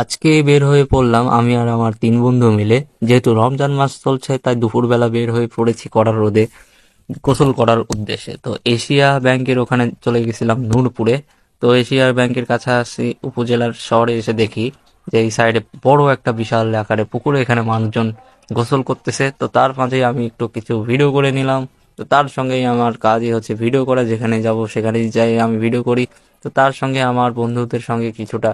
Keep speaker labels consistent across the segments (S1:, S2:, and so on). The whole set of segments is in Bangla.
S1: আজকে বের হয়ে পড়লাম আমি আর আমার তিন বন্ধু মিলে। যেহেতু রমজান মাস চলছে তাই দুপুরবেলা বের হয়ে পড়েছি কড়ার রোদে গোসল করার উদ্দেশ্যে। তো এশিয়া ব্যাংকের ওখানে চলে গেছিলাম নূরপুরে। তো এশিয়া ব্যাংকের কাছাকাছি উপজেলার শহরে এসে দেখি যে এই সাইডে বড় একটা বিশাল আকারে পুকুরে এখানে মানুষজন গোসল করতেছে। তো তার মাঝেই আমি একটু কিছু ভিডিও করে নিলাম। তো তার সঙ্গেই আমার কাজই হচ্ছে ভিডিও করা, যেখানে যাব সেখানে যাই আমি ভিডিও করি। তো তার সঙ্গে আমার বন্ধুদের সঙ্গে কিছুটা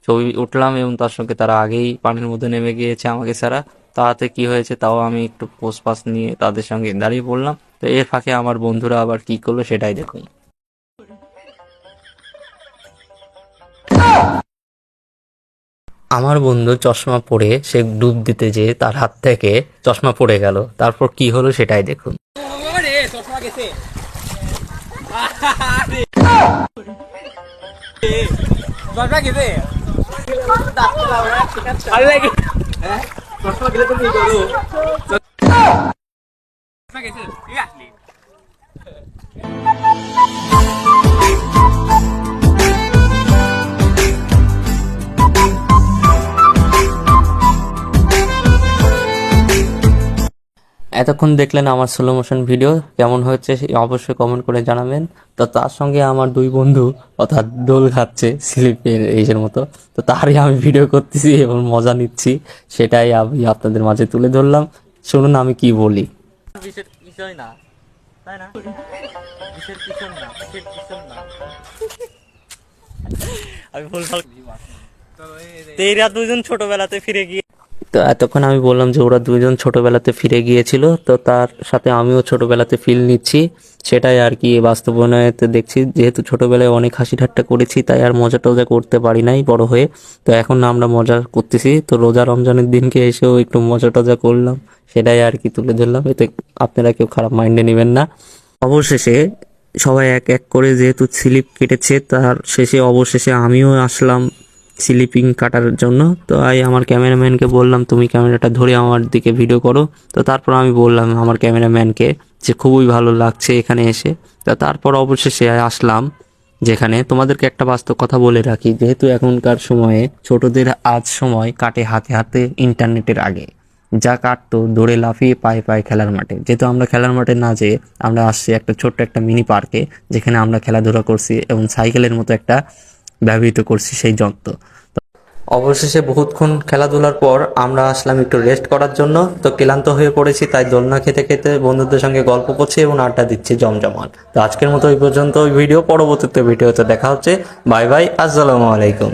S1: ছবি উঠলাম এবং তার সঙ্গে তারা আগেই পানির মধ্যে নেমে গিয়েছে আমাকে ছাড়া। তাতে কি হয়েছে তাও আমি একটু পোস্ট পাস নিয়ে তাদের সঙ্গে দাঁড়িয়ে পড়লাম। তো এর ফাঁকে আমার বন্ধুরা আবার কি করলো সেটাই দেখুন। আমার বন্ধু চশমা পরে সে ডুব দিতে যেয়ে তার হাত থেকে চশমা পড়ে গেল, তারপর কি হলো সেটাই দেখুন। এতক্ষণ দেখলেন আমার স্লো মোশন ভিডিও, কেমন হচ্ছে অবশ্যই কমেন্ট করে জানাবেন। তো তার সঙ্গে আমার দুই বন্ধু অর্থাৎ দোল খাচ্ছে স্লিপের এইসের মতো, তো তারই আমি ভিডিও করতেছি এবং মজা নিচ্ছি, সেটাই আমি আপনাদের মাঝে তুলে ধরলাম। শুনুন আমি কি বলি। বিষয় না, তাই না? কিসের পিছন না, কিসের পিছন না। আমি বললাম তেরা দুজন ছোটবেলাতে ফিরে গিয়ে, তো এতক্ষণ আমি বললাম যে ওরা দুজন ছোটবেলাতে ফিরে গিয়েছিল, তো তার সাথে আমিও ছোটবেলাতে ফিল নিচ্ছি, সেটাই আর কি বাস্তবতায় দেখছি। যেহেতু ছোটবেলায় অনেক হাসি ঠাট্টা করেছি তাই আর মজা টজা করতে পারি নাই বড় হয়ে, তো এখন আমরা মজা করতেছি। তো রোজা রমজানের দিনকে এসেও একটু মজা টজা করলাম, সেটাই আর কি তুলে ধরলাম। এতে আপনারা কেউ খারাপ মাইন্ডে নেবেন না। অবশেষে সবাই এক এক করে যেহেতু স্লিপ কেটেছে, তার শেষে অবশেষে আমিও আসলাম স্লিপিং কাটার জন্য। তো আমার ক্যামেরাম্যানকে বললাম তুমি ক্যামেরাটা ধরে আমার দিকে ভিডিও করো। তো তারপর আমি বললাম আমার ক্যামেরাম্যানকে যে খুবই ভালো লাগছে এখানে এসে। তো তারপর অবশেষে আসলাম যেখানে তোমাদেরকে একটা বাস্তব কথা বলে রাখি, যেহেতু এখনকার সময়ে ছোটদের আজ সময় কাটে হাতে হাতে ইন্টারনেটের আগে, যা কাটতো দৌড়ে লাফিয়ে পায়ে পায়ে খেলার মাঠে। যেহেতু আমরা খেলার মাঠে না যেয়ে আমরা আসছি একটা ছোট্ট একটা মিনি পার্কে, যেখানে আমরা খেলাধুলা করছি এবং সাইকেলের মতো একটা ব্যবহৃত করছি সেই যন্ত্র। অবশেষে বহুতক্ষণ খেলাধুলার পর আমরা আসলাম একটু রেস্ট করার জন্য। তো ক্লান্ত হয়ে পড়েছি তাই দোলনা খেতে খেতে বন্ধুদের সঙ্গে গল্প করছি এবং আড্ডা দিচ্ছি জমজমাট। তো আজকের মতো এই পর্যন্ত ভিডিও, পরবর্তীতে ভিডিওতে দেখা হচ্ছে। বাই বাই, আসসালামু আলাইকুম।